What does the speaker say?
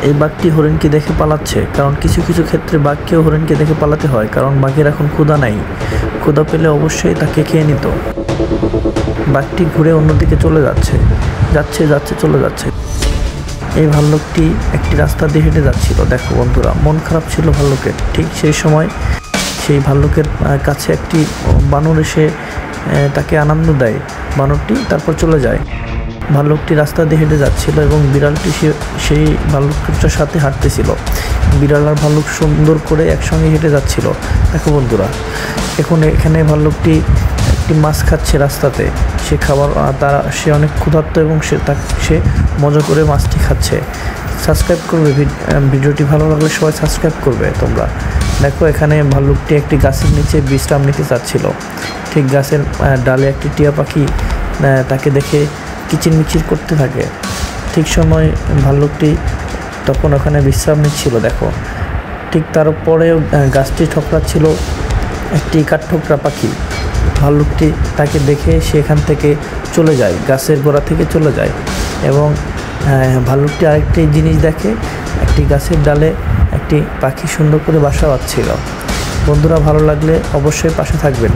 এই বাঘটি হরিণকে দেখে পালাচ্ছে, কারণ কিছু কিছু ক্ষেত্রে বাঘকেও হরিণকে দেখে পালাতে হয়, কারণ বাঘের এখন ক্ষুধা নাই। ক্ষুধা পেলে অবশ্যই তাকে খেয়ে নিত। বাঘটি ঘুরে অন্যদিকে চলে যাচ্ছে যাচ্ছে যাচ্ছে চলে যাচ্ছে। এই ভাল্লুকটি একটি রাস্তা দিয়ে হেঁটে যাচ্ছিল। দেখো বন্ধুরা, মন খারাপ ছিল ভাল্লুকের। ঠিক সেই সময় সেই ভাল্লুকের কাছে একটি বানর এসে তাকে আনন্দ দেয়। বানরটি তারপর চলে যায়। ভাল্লুকটি রাস্তা দিয়ে হেঁটে যাচ্ছিল এবং বিড়ালটি সেই ভাল্লুকটার সাথে হাঁটতেছিল। বিড়াল আর ভাল্লুক সুন্দর করে একসঙ্গে হেঁটে যাচ্ছিল। দেখো বন্ধুরা, এখানে ভাল্লুকটি একটি মাছ খাচ্ছে রাস্তাতে। সে খাবার সে অনেক ক্ষুধার্ত এবং সে মজা করে মাছটি খাচ্ছে। সাবস্ক্রাইব করবে, ভিডিওটি ভালো লাগলে সবাই সাবস্ক্রাইব করবে তোমরা। দেখো, এখানে ভাল্লুকটি একটি গাছের নিচে বিশ্রাম নিতে চাচ্ছিল। ঠিক গাছের ডালে একটি টিয়া পাখি তাকে দেখে কিচিরমিচির করতে থাকে। ঠিক সময় ভাল্লুকটি তখন ওখানে বিশ্রাম নিচ্ছিল। দেখো, ঠিক তারপরেও গাছটি ঠোকরাচ্ছিল একটি কাঠঠোকরা পাখি। ভাল্লুকটি তাকে দেখে সেখান থেকে চলে যায়, গাছের গোড়া থেকে চলে যায়। এবং ভাল্লুকটি আরেকটি জিনিস দেখে, একটি গাছের ডালে একটি পাখি সুন্দর করে বাসা বাঁধছিল। বন্ধুরা, ভালো লাগলে অবশ্যই পাশে থাকবেন।